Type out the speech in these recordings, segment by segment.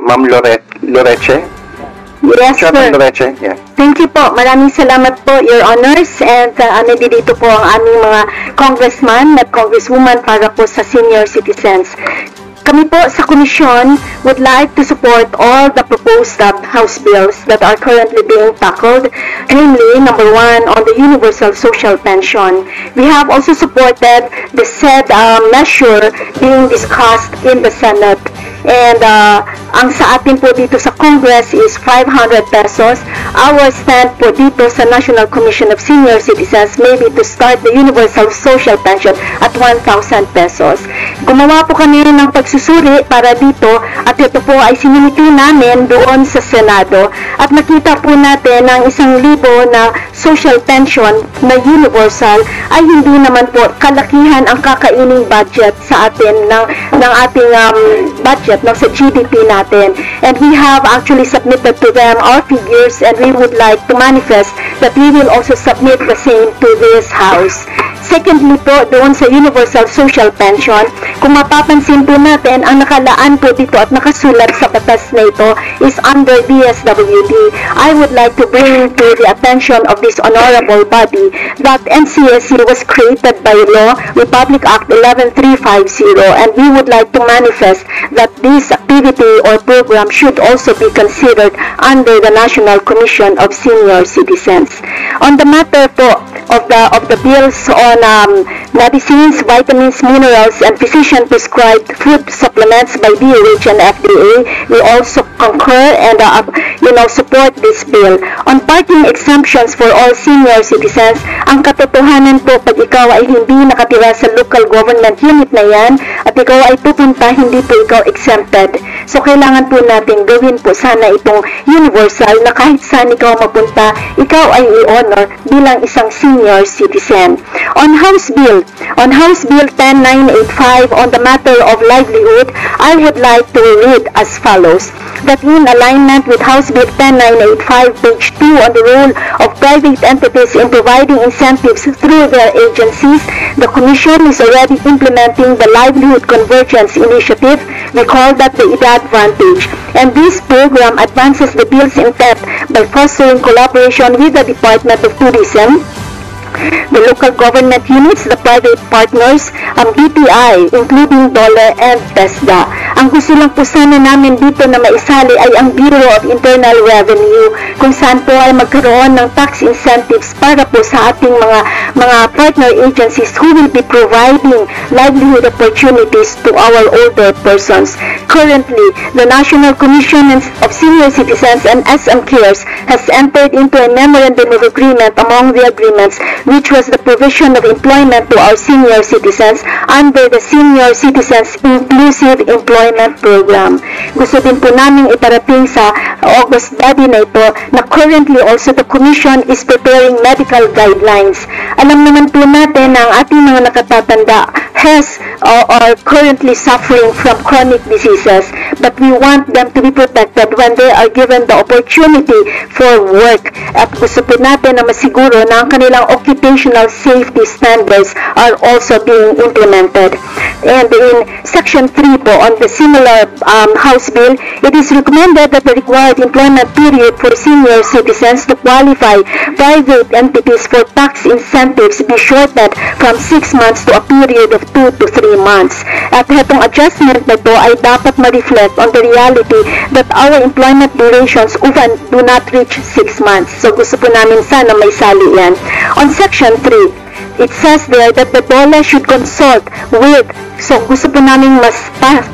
Ma'am Loreche. Yes, Chairman sir. Loreche, yeah. Thank you po. Maraming salamat po, Your Honors. And nandito po ang aming mga congressman at congresswoman para po sa senior citizens. Kami po sa komisyon would like to support all the proposed House bills that are currently being tackled, namely, number 1, on the universal social pension. We have also supported the said measure being discussed in the Senate. And ang sa atin po dito sa Congress is 500 pesos. Our stand po dito sa National Commission of Senior Citizens may be to start the universal social pension at 1,000 pesos. Gumawa po kami ng pagsusuri para dito at ito po ay siniliti namin doon sa Senado at nakita po natin ng 1,000 na social pension na universal ay hindi naman po kalakihan ang kakaining budget sa atin ng ating budget sa GDP natin. And we have actually submitted to them our figures and we would like to manifest that we will also submit the same to this House. Secondly po, doon sa Universal Social Pension, kung mapapansin po natin, ang nakalaan po dito at nakasulat sa batas na ito is under DSWD. I would like to bring to the attention of this honorable body that NCSC was created by law, Republic Act 11350, and we would like to manifest that this activity or program should also be considered under the National Commission of Senior Citizens. On the matter po of the bills on medicines, vitamins, minerals, and physician-prescribed food supplements by DOH and FDA, we also concur and support this bill. On parking exemptions for all senior citizens, ang katotohanan po pag ikaw ay hindi nakatira sa local government unit na yan at ikaw ay pupunta, hindi po ikaw exempted. So kailangan po natin gawin po sana itong universal na kahit saan ikaw mapunta, ikaw ay i-honor bilang isang senior citizen. On House Bill 10985 on the matter of livelihood, I would like to read as follows: that in alignment with House Bill 10985 page 2 on the role of private entities in providing incentives through their agencies, the Commission is already implementing the Livelihood Convergence Initiative. We call that the IDA Advantage. And this program advances the bill's intent by fostering collaboration with the Department of Tourism, the local government units, the private partners, ang BPI, including DOLE and TESDA. Ang gusto lang po sana namin dito na maisali ay ang Bureau of Internal Revenue, kung saan po ay magkaroon ng tax incentives para po sa ating mga partner agencies who will be providing livelihood opportunities to our older persons. Currently, the National Commission of Senior Citizens and SM Cares has entered into a memorandum of agreement among the agreements, which was the provision of employment to our senior citizens under the Senior Citizens Inclusive Employment Program. Gusto din po namin iparating sa August body na ito na currently also the Commission is preparing medical guidelines. Alam naman po natin na ang ating mga nakatatanda has or currently suffering from chronic diseases, but we want them to be protected when they are given the opportunity for work. At gusto po natin na masiguro na ang kanilang occupational safety standards are also being implemented. And in Section 3 po, on the similar House Bill, it is recommended that the required employment period for senior citizens to qualify private entities for tax incentives be shortened from 6 months to a period of 2 to 3 months. At itong adjustment na ito ay dapat ma-reflect on the reality that our employment durations often do not reach 6 months. So gusto po namin sana may sali yan. On Section 3, it says there that the DOLE should consult with, so gusto po namin mas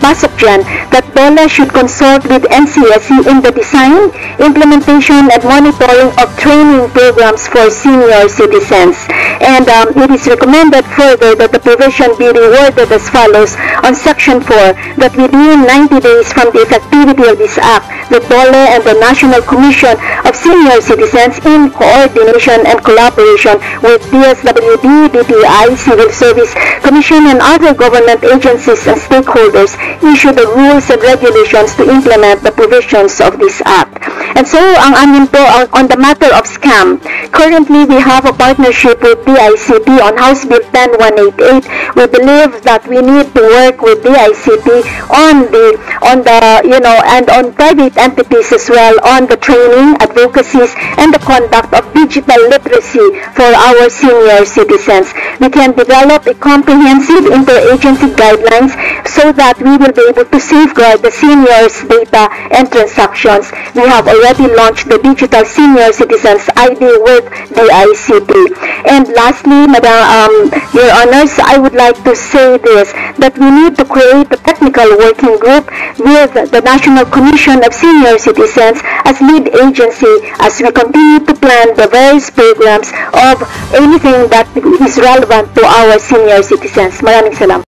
pasok dyan, that DOLE should consult with NCSC in the design, implementation, and monitoring of training programs for senior citizens. And it is recommended further that the provision be reworded as follows on Section 4, that within 90 days from the effectivity of this Act, the DOLE and the National Commission of Senior Citizens in coordination and collaboration with DSWD, DTI, Civil Service Commission, and other government government agencies and stakeholders issue the rules and regulations to implement the provisions of this act. And so, ang amin po on the matter of scam, currently we have a partnership with DICT on House Bill 10188. We believe that we need to work with DICT on the and on private entities as well on the training, advocacies, and the conduct of digital literacy for our senior citizens. We can develop a comprehensive interagency guidelines so that we will be able to safeguard the seniors' data and transactions. We have already launched the Digital Senior Citizens ID with DICT. And lastly, Your Honors, I would like to say this, that we need to create a technical working group with the National Commission of Senior Citizens as lead agency as we continue to plan the various programs of anything that is relevant to our senior citizens. Maraming salamat.